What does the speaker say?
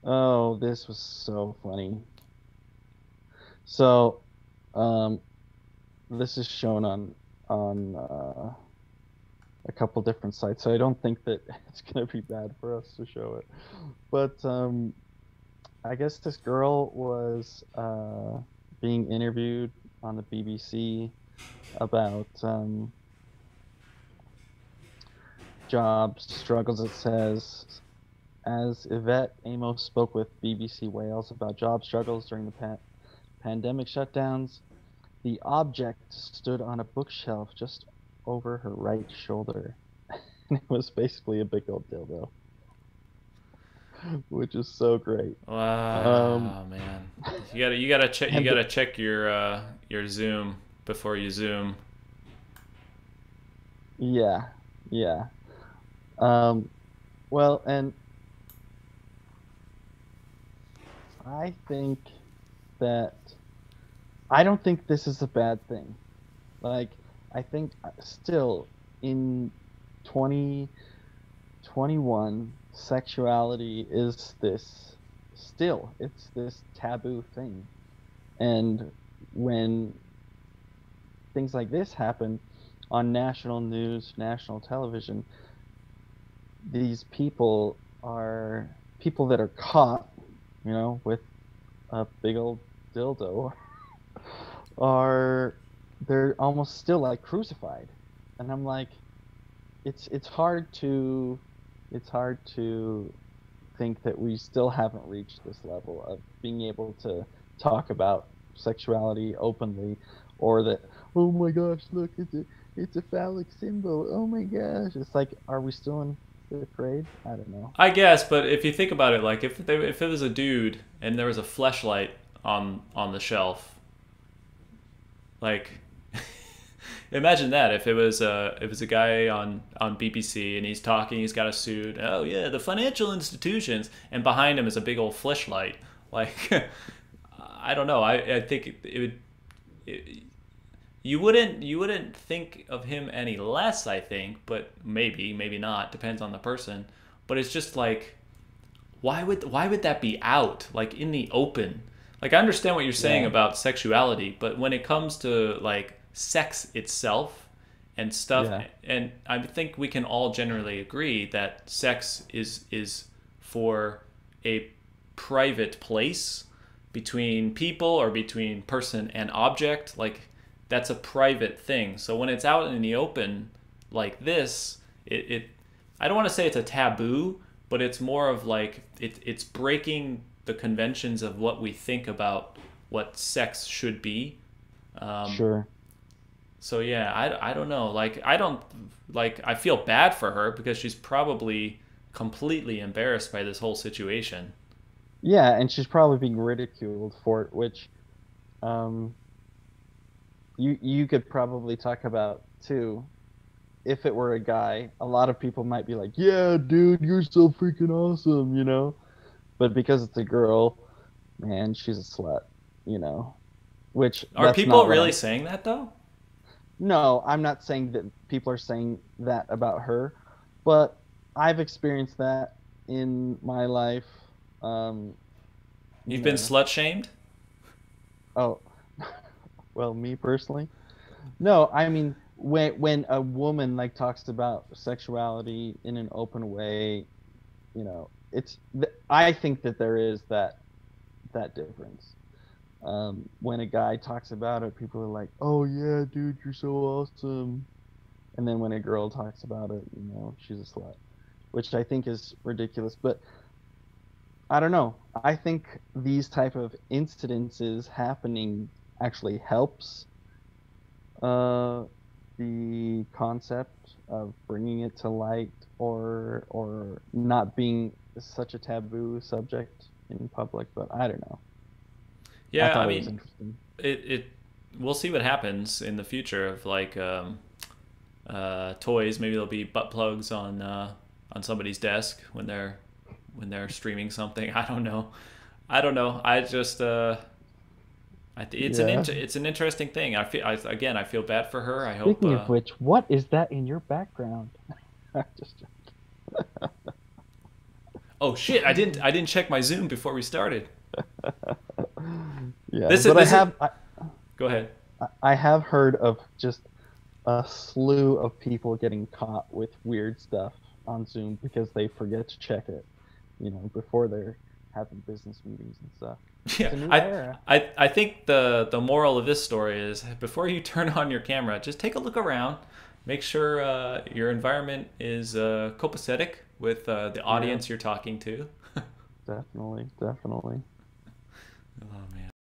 Oh, this was so funny. So, um, this is shown on a couple different sites, so I don't think that it's gonna be bad for us to show it. But I guess this girl was being interviewed on the BBC about job struggles. It says, as Yvette Amos spoke with BBC Wales about job struggles during the pandemic shutdowns, the object stood on a bookshelf just over her right shoulder. And it was basically a big old dildo, which is so great. Um, Wow, man. You and gotta check your zoom before you zoom. yeah, yeah. Um, well, and I think that I don't think this is a bad thing. Like, I think still in 2021, sexuality is this still, it's this taboo thing. And when things like this happen on national news, national television, these people are people that are caught, with a big old dildo are they're almost still like crucified. And I'm like, it's hard to it's hard to think that we still haven't reached this level of being able to talk about sexuality openly, or that, oh my gosh, look, it's a phallic symbol, oh my gosh. It's like, are we still in fifth grade? I don't know. I guess, but if you think about it, like if it was a dude and there was a fleshlight on the shelf, like imagine that if it was a guy on BBC and he's talking, he's got a suit. Oh yeah, the financial institutions, and behind him is a big old fleshlight. Like I don't know. I think it would. You wouldn't think of him any less, I think, but maybe not, depends on the person. But it's just like, why would that be out, like in the open? Like, I understand what you're saying Yeah, about sexuality, but when it comes to like sex itself and stuff, yeah, and I think we can all generally agree that sex is for a private place between people or between person and object. Like, that's a private thing. So when it's out in the open like this, it I don't want to say it's a taboo, but it's more of like it's breaking the conventions of what we think about what sex should be. Um, sure. so yeah, I don't know. Like, I don't, like, I feel bad for her because she's probably completely embarrassed by this whole situation. Yeah, and she's probably being ridiculed for it, which um you could probably talk about too. If it were a guy, a lot of people might be like, "Yeah, dude, you're so freaking awesome." But because it's a girl, man, she's a slut, you know. Which Are that's people not what really I'm. saying that though? No, I'm not saying that people are saying that about her, but I've experienced that in my life. Um, you You've been know. slut shamed? Oh, well, me personally. No, I mean, when a woman like talks about sexuality in an open way, I think that there is that difference. When a guy talks about it, people are like, "Oh yeah, dude, you're so awesome," and then when a girl talks about it, she's a slut, which I think is ridiculous. But I don't know. I think these type of incidences happening actually helps uh, the concept of bringing it to light, or not being such a taboo subject in public. But I don't know. I Yeah, I thought it was mean, interesting. it we'll see what happens in the future of like toys. Maybe there'll be butt plugs on somebody's desk when they're streaming something. I don't know. I don't know. I just Yeah. it's an interesting thing. Again, I feel bad for her. I hope Speaking of which, what is that in your background? Just Oh shit! I didn't check my Zoom before we started. Yeah, This but is Go ahead. I have heard of just a slew of people getting caught with weird stuff on Zoom because they forget to check it, before they're having business meetings and stuff. It's Yeah, a new I era. I think the moral of this story is before you turn on your camera, just take a look around, make sure your environment is copacetic with the Yeah, audience you're talking to. definitely, definitely. Oh man.